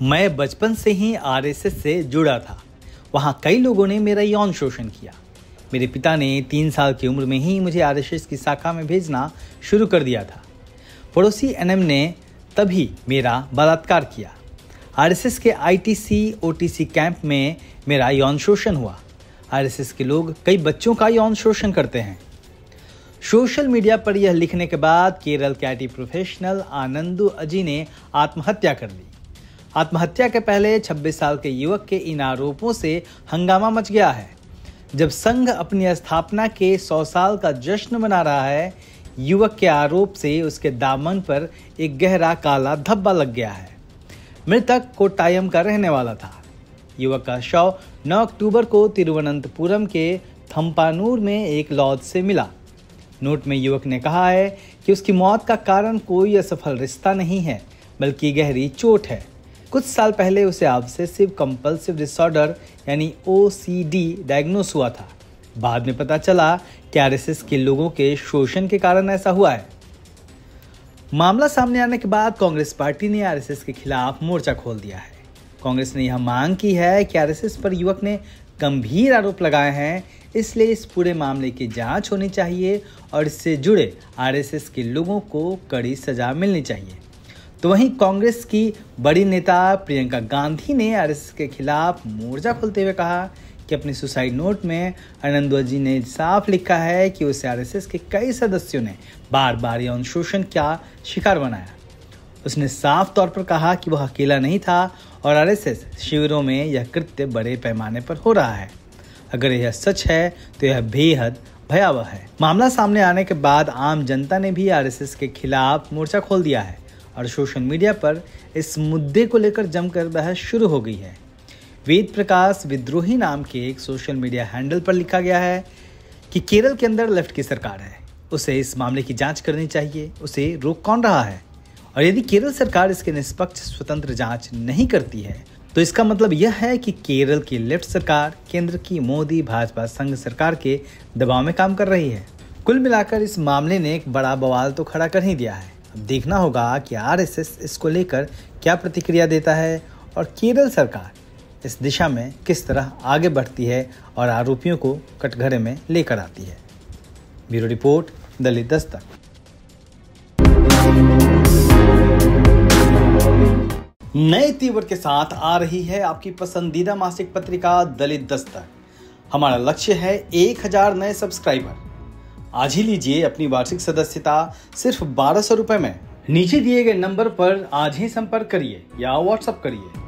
मैं बचपन से ही आरएसएस से जुड़ा था। वहाँ कई लोगों ने मेरा यौन शोषण किया। मेरे पिता ने 3 साल की उम्र में ही मुझे आरएसएस की शाखा में भेजना शुरू कर दिया था। पड़ोसी एनएम ने तभी मेरा बलात्कार किया। आरएसएस के आईटीसी ओटीसी कैंप में मेरा यौन शोषण हुआ। आरएसएस के लोग कई बच्चों का यौन शोषण करते हैं। सोशल मीडिया पर यह लिखने के बाद केरल के आईटी प्रोफेशनल आनंदू अजी ने आत्महत्या कर ली। आत्महत्या के पहले 26 साल के युवक के इन आरोपों से हंगामा मच गया है। जब संघ अपनी स्थापना के 100 साल का जश्न मना रहा है, युवक के आरोप से उसके दामन पर एक गहरा काला धब्बा लग गया है। मृतक कोट्टायम का रहने वाला था। युवक का शव 9 अक्टूबर को तिरुवनंतपुरम के थम्पानूर में एक लॉज से मिला। नोट में युवक ने कहा है कि उसकी मौत का कारण कोई असफल रिश्ता नहीं है, बल्कि गहरी चोट है। कुछ साल पहले उसे ऑब्सेसिव कंपल्सिव डिसऑर्डर यानी OCD डायग्नोस हुआ था। बाद में पता चला कि आरएसएस के लोगों के शोषण के कारण ऐसा हुआ है। मामला सामने आने के बाद कांग्रेस पार्टी ने आरएसएस के खिलाफ मोर्चा खोल दिया है। कांग्रेस ने यह मांग की है कि आरएसएस पर युवक ने गंभीर आरोप लगाए हैं, इसलिए इस पूरे मामले की जांच होनी चाहिए और इससे जुड़े आरएसएस के लोगों को कड़ी सजा मिलनी चाहिए। तो वहीं कांग्रेस की बड़ी नेता प्रियंका गांधी ने आरएसएस के खिलाफ मोर्चा खोलते हुए कहा कि अपने सुसाइड नोट में आनंदू जी ने साफ लिखा है कि उसे आरएसएस के कई सदस्यों ने बार बार यौन शोषण का शिकार बनाया। उसने साफ तौर पर कहा कि वह अकेला नहीं था और आरएसएस शिविरों में यह कृत्य बड़े पैमाने पर हो रहा है। अगर यह सच है तो यह बेहद भयावह है। मामला सामने आने के बाद आम जनता ने भी आरएसएस के खिलाफ मोर्चा खोल दिया है और सोशल मीडिया पर इस मुद्दे को लेकर जमकर बहस शुरू हो गई है। वेद प्रकाश विद्रोही नाम के एक सोशल मीडिया हैंडल पर लिखा गया है कि केरल के अंदर लेफ्ट की सरकार है, उसे इस मामले की जांच करनी चाहिए। उसे रोक कौन रहा है? और यदि केरल सरकार इसके निष्पक्ष स्वतंत्र जांच नहीं करती है तो इसका मतलब यह है कि केरल की लेफ्ट सरकार केंद्र की मोदी भाजपा संघ सरकार के दबाव में काम कर रही है। कुल मिलाकर इस मामले ने एक बड़ा बवाल तो खड़ा कर ही दिया है। अब देखना होगा कि आरएसएस इसको लेकर क्या प्रतिक्रिया देता है और केरल सरकार इस दिशा में किस तरह आगे बढ़ती है और आरोपियों को कटघरे में लेकर आती है। ब्यूरो रिपोर्ट, दलित दस्तक। नए तीवर के साथ आ रही है आपकी पसंदीदा मासिक पत्रिका दलित दस्तक। हमारा लक्ष्य है 1000 नए सब्सक्राइबर। आज ही लीजिए अपनी वार्षिक सदस्यता सिर्फ 1200 रुपए में। नीचे दिए गए नंबर पर आज ही संपर्क करिए या व्हाट्सएप करिए।